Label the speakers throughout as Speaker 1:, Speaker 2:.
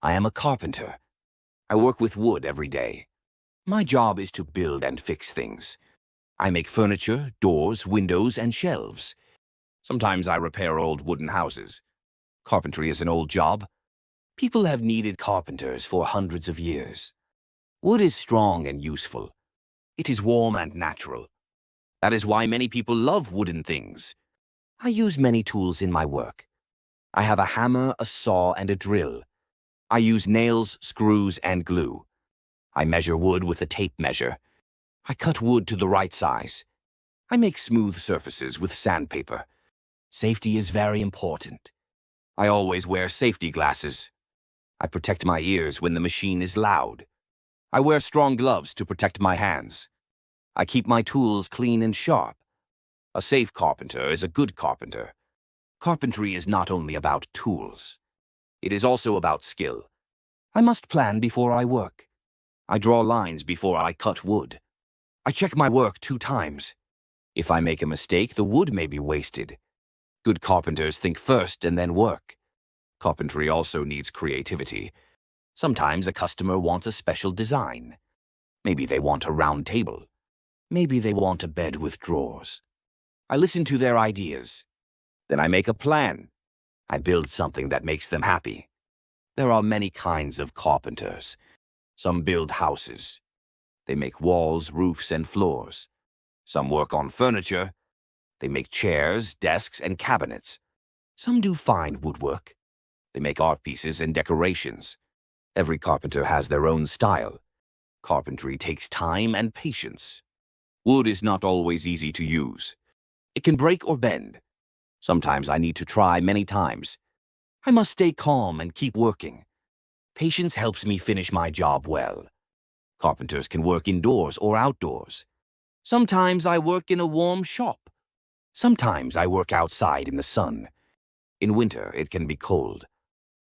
Speaker 1: I am a carpenter. I work with wood every day. My job is to build and fix things. I make furniture, doors, windows, and shelves. Sometimes I repair old wooden houses. Carpentry is an old job. People have needed carpenters for hundreds of years. Wood is strong and useful. It is warm and natural. That is why many people love wooden things. I use many tools in my work. I have a hammer, a saw, and a drill. I use nails, screws, and glue. I measure wood with a tape measure. I cut wood to the right size. I make smooth surfaces with sandpaper. Safety is very important. I always wear safety glasses. I protect my ears when the machine is loud. I wear strong gloves to protect my hands. I keep my tools clean and sharp. A safe carpenter is a good carpenter. Carpentry is not only about tools. It is also about skill. I must plan before I work. I draw lines before I cut wood. I check my work 2 times. If I make a mistake, the wood may be wasted. Good carpenters think first and then work. Carpentry also needs creativity. Sometimes a customer wants a special design. Maybe they want a round table. Maybe they want a bed with drawers. I listen to their ideas. Then I make a plan. I build something that makes them happy. There are many kinds of carpenters. Some build houses. They make walls, roofs, and floors. Some work on furniture. They make chairs, desks, and cabinets. Some do fine woodwork. They make art pieces and decorations. Every carpenter has their own style. Carpentry takes time and patience. Wood is not always easy to use. It can break or bend. Sometimes I need to try many times. I must stay calm and keep working. Patience helps me finish my job well. Carpenters can work indoors or outdoors. Sometimes I work in a warm shop. Sometimes I work outside in the sun. In winter, it can be cold.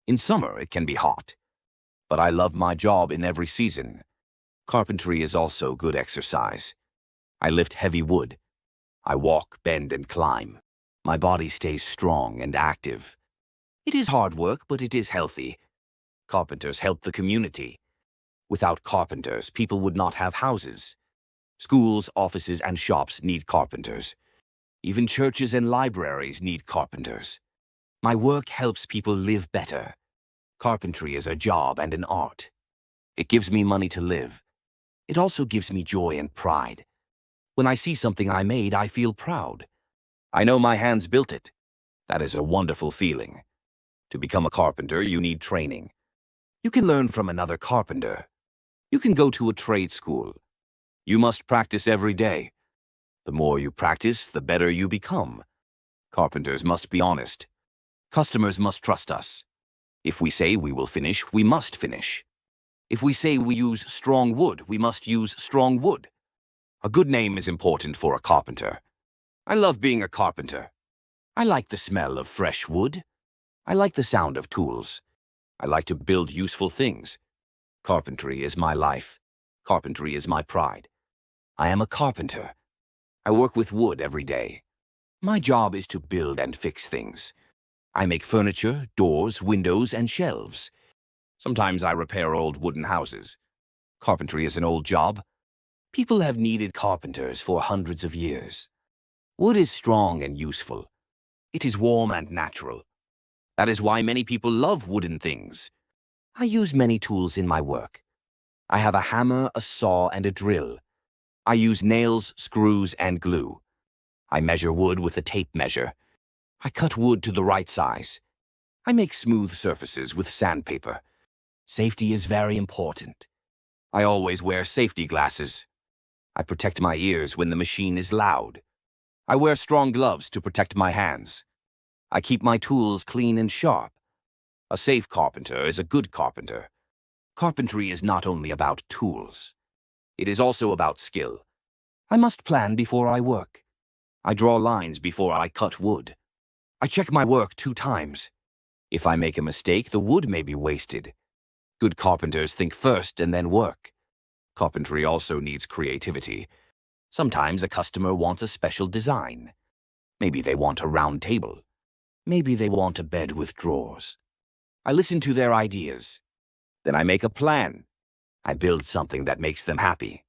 Speaker 1: In summer, it can be hot. But I love my job in every season. Carpentry is also good exercise. I lift heavy wood. I walk, bend, and climb. My body stays strong and active. It is hard work, but it is healthy. Carpenters help the community. Without carpenters, people would not have houses. Schools, offices, and shops need carpenters. Even churches and libraries need carpenters. My work helps people live better. Carpentry is a job and an art. It gives me money to live. It also gives me joy and pride. When I see something I made, I feel proud. I know my hands built it. That is a wonderful feeling. To become a carpenter, you need training. You can learn from another carpenter. You can go to a trade school. You must practice every day. The more you practice, the better you become. Carpenters must be honest. Customers must trust us. If we say we will finish, we must finish. If we say we use strong wood, we must use strong wood. A good name is important for a carpenter. I love being a carpenter. I like the smell of fresh wood. I like the sound of tools. I like to build useful things. Carpentry is my life. Carpentry is my pride. I am a carpenter. I work with wood every day. My job is to build and fix things. I make furniture, doors, windows, and shelves. Sometimes I repair old wooden houses. Carpentry is an old job. People have needed carpenters for hundreds of years. Wood is strong and useful. It is warm and natural. That is why many people love wooden things. I use many tools in my work. I have a hammer, a saw, and a drill. I use nails, screws, and glue. I measure wood with a tape measure. I cut wood to the right size. I make smooth surfaces with sandpaper. Safety is very important. I always wear safety glasses. I protect my ears when the machine is loud. I wear strong gloves to protect my hands. I keep my tools clean and sharp. A safe carpenter is a good carpenter. Carpentry is not only about tools. It is also about skill. I must plan before I work. I draw lines before I cut wood. I check my work 2 times. If I make a mistake, the wood may be wasted. Good carpenters think first and then work. Carpentry also needs creativity. Sometimes a customer wants a special design. Maybe they want a round table. Maybe they want a bed with drawers. I listen to their ideas. Then I make a plan. I build something that makes them happy.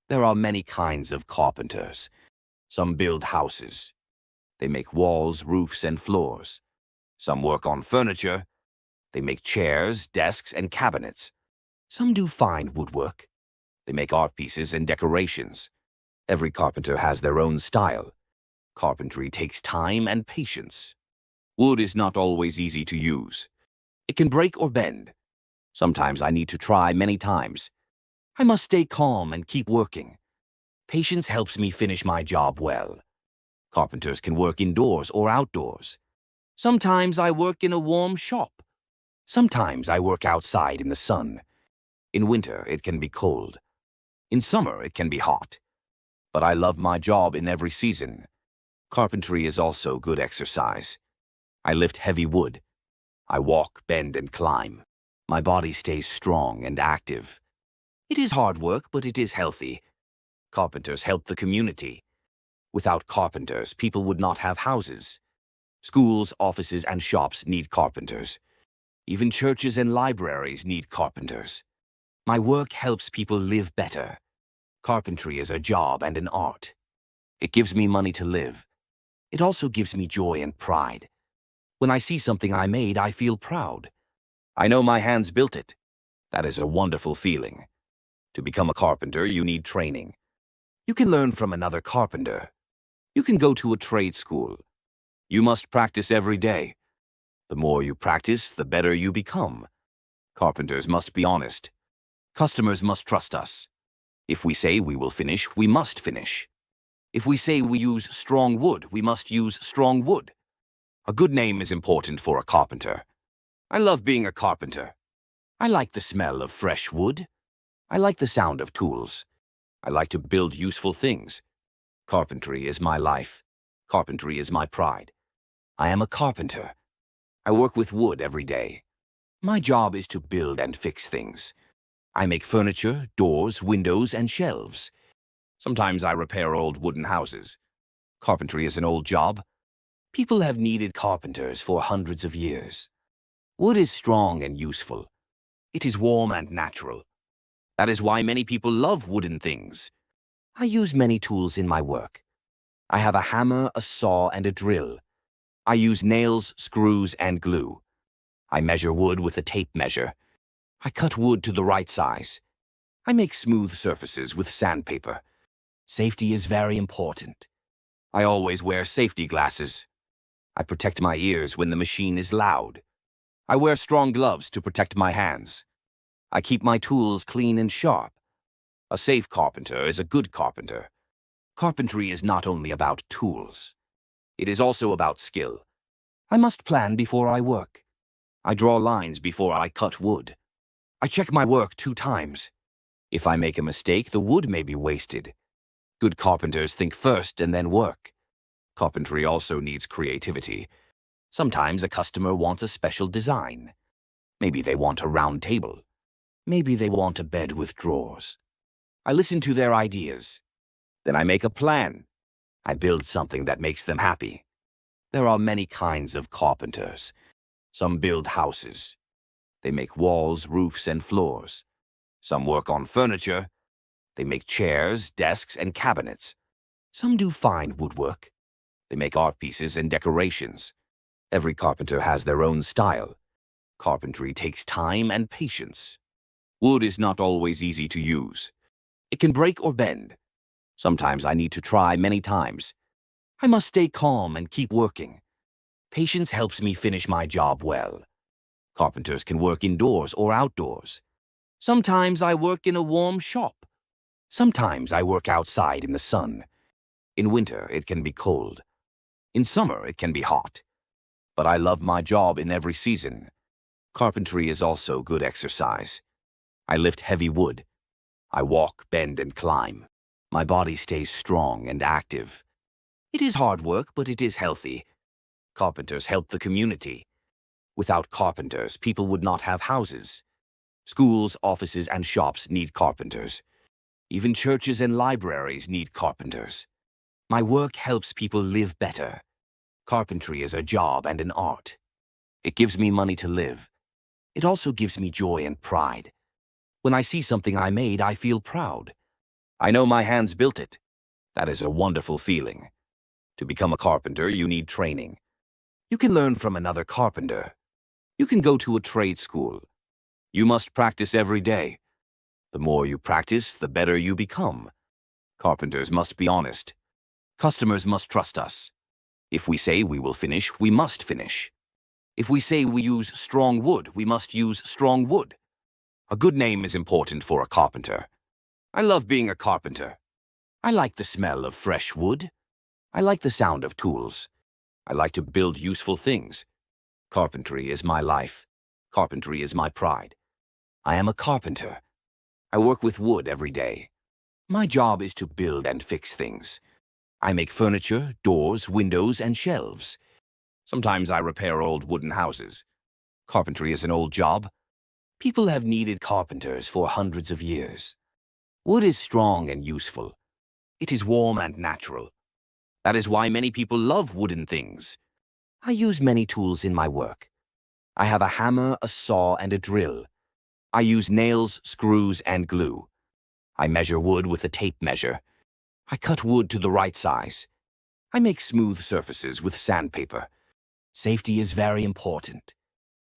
Speaker 1: There are many kinds of carpenters. Some build houses. They make walls, roofs, and floors. Some work on furniture. They make chairs, desks, and cabinets. Some do fine woodwork. They make art pieces and decorations. Every carpenter has their own style. Carpentry takes time and patience. Wood is not always easy to use. It can break or bend. Sometimes I need to try many times. I must stay calm and keep working. Patience helps me finish my job well. Carpenters can work indoors or outdoors. Sometimes I work in a warm shop. Sometimes I work outside in the sun. In winter, it can be cold. In summer, it can be hot. But I love my job in every season. Carpentry is also good exercise. I lift heavy wood. I walk, bend, and climb. My body stays strong and active. It is hard work, but it is healthy. Carpenters help the community. Without carpenters, people would not have houses. Schools, offices, and shops need carpenters. Even churches and libraries need carpenters. My work helps people live better. Carpentry is a job and an art. It gives me money to live. It also gives me joy and pride. When I see something I made, I feel proud. I know my hands built it. That is a wonderful feeling. To become a carpenter, you need training. You can learn from another carpenter. You can go to a trade school. You must practice every day. The more you practice, the better you become. Carpenters must be honest. Customers must trust us. If we say we will finish, we must finish. If we say we use strong wood, we must use strong wood. A good name is important for a carpenter. I love being a carpenter. I like the smell of fresh wood. I like the sound of tools. I like to build useful things. Carpentry is my life. Carpentry is my pride. I am a carpenter. I work with wood every day. My job is to build and fix things. I make furniture, doors, windows, and shelves. Sometimes I repair old wooden houses. Carpentry is an old job. People have needed carpenters for hundreds of years. Wood is strong and useful. It is warm and natural. That is why many people love wooden things. I use many tools in my work. I have a hammer, a saw, and a drill. I use nails, screws, and glue. I measure wood with a tape measure. I cut wood to the right size. I make smooth surfaces with sandpaper. Safety is very important. I always wear safety glasses. I protect my ears when the machine is loud. I wear strong gloves to protect my hands. I keep my tools clean and sharp. A safe carpenter is a good carpenter. Carpentry is not only about tools. It is also about skill. I must plan before I work. I draw lines before I cut wood. I check my work 2 times. If I make a mistake, the wood may be wasted. Good carpenters think first and then work. Carpentry also needs creativity. Sometimes a customer wants a special design. Maybe they want a round table. Maybe they want a bed with drawers. I listen to their ideas. Then I make a plan. I build something that makes them happy. There are many kinds of carpenters. Some build houses. They make walls, roofs, and floors. Some work on furniture. They make chairs, desks, and cabinets. Some do fine woodwork. They make art pieces and decorations. Every carpenter has their own style. Carpentry takes time and patience. Wood is not always easy to use. It can break or bend. Sometimes I need to try many times. I must stay calm and keep working. Patience helps me finish my job well. Carpenters can work indoors or outdoors. Sometimes I work in a warm shop. Sometimes I work outside in the sun. In winter, it can be cold. In summer, it can be hot. But I love my job in every season. Carpentry is also good exercise. I lift heavy wood. I walk, bend, and climb. My body stays strong and active. It is hard work, but it is healthy. Carpenters help the community. Without carpenters, people would not have houses. Schools, offices, and shops need carpenters. Even churches and libraries need carpenters. My work helps people live better. Carpentry is a job and an art. It gives me money to live. It also gives me joy and pride. When I see something I made, I feel proud. I know my hands built it. That is a wonderful feeling. To become a carpenter, you need training. You can learn from another carpenter. You can go to a trade school. You must practice every day. The more you practice, the better you become. Carpenters must be honest. Customers must trust us. If we say we will finish, we must finish. If we say we use strong wood, we must use strong wood. A good name is important for a carpenter. I love being a carpenter. I like the smell of fresh wood. I like the sound of tools. I like to build useful things. Carpentry is my life. Carpentry is my pride. I am a carpenter. I work with wood every day. My job is to build and fix things. I make furniture, doors, windows, and shelves. Sometimes I repair old wooden houses. Carpentry is an old job. People have needed carpenters for hundreds of years. Wood is strong and useful. It is warm and natural. That is why many people love wooden things. I use many tools in my work. I have a hammer, a saw, and a drill. I use nails, screws, and glue. I measure wood with a tape measure. I cut wood to the right size. I make smooth surfaces with sandpaper. Safety is very important.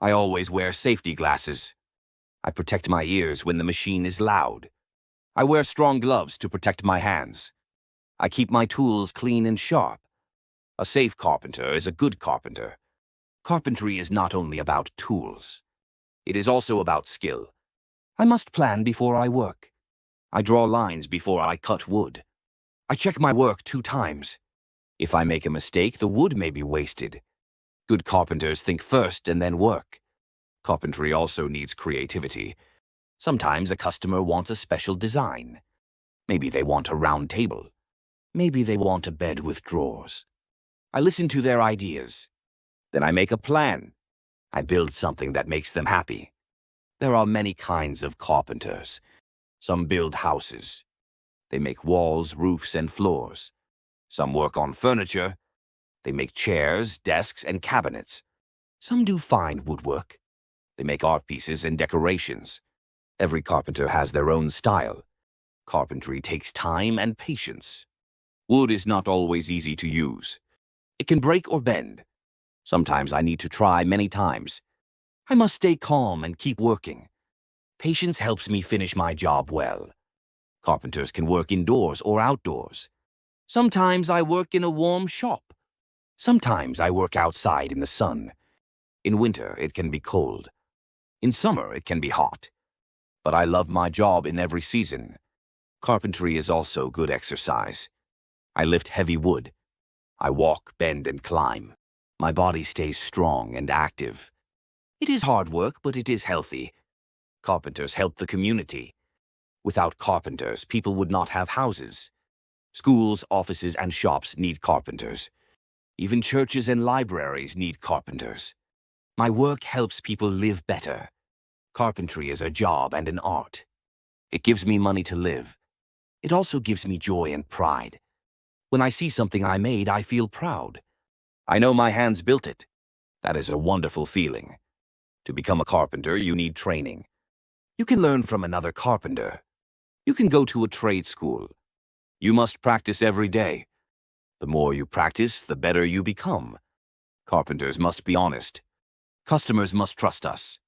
Speaker 1: I always wear safety glasses. I protect my ears when the machine is loud. I wear strong gloves to protect my hands. I keep my tools clean and sharp. A safe carpenter is a good carpenter. Carpentry is not only about tools. It is also about skill. I must plan before I work. I draw lines before I cut wood. I check my work 2 times. If I make a mistake, the wood may be wasted. Good carpenters think first and then work. Carpentry also needs creativity. Sometimes a customer wants a special design. Maybe they want a round table. Maybe they want a bed with drawers. I listen to their ideas. Then I make a plan. I build something that makes them happy. There are many kinds of carpenters. Some build houses. They make walls, roofs, and floors. Some work on furniture. They make chairs, desks, and cabinets. Some do fine woodwork. They make art pieces and decorations. Every carpenter has their own style. Carpentry takes time and patience. Wood is not always easy to use. It can break or bend. Sometimes I need to try many times. I must stay calm and keep working. Patience helps me finish my job well. Carpenters can work indoors or outdoors. Sometimes I work in a warm shop. Sometimes I work outside in the sun. In winter, it can be cold. In summer, it can be hot. But I love my job in every season. Carpentry is also good exercise. I lift heavy wood. I walk, bend, and climb. My body stays strong and active. It is hard work, but it is healthy. Carpenters help the community. Without carpenters, people would not have houses. Schools, offices, and shops need carpenters. Even churches and libraries need carpenters. My work helps people live better. Carpentry is a job and an art. It gives me money to live. It also gives me joy and pride. When I see something I made, I feel proud. I know my hands built it. That is a wonderful feeling. To become a carpenter, you need training. You can learn from another carpenter. You can go to a trade school. You must practice every day. The more you practice, the better you become. Carpenters must be honest. Customers must trust us.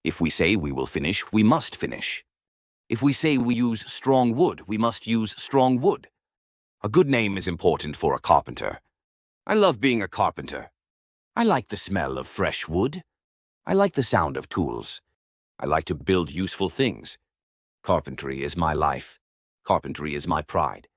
Speaker 1: If we say we will finish, we must finish. If we say we use strong wood, we must use strong wood. A good name is important for a carpenter. I love being a carpenter. I like the smell of fresh wood. I like the sound of tools. I like to build useful things. Carpentry is my life. Carpentry is my pride.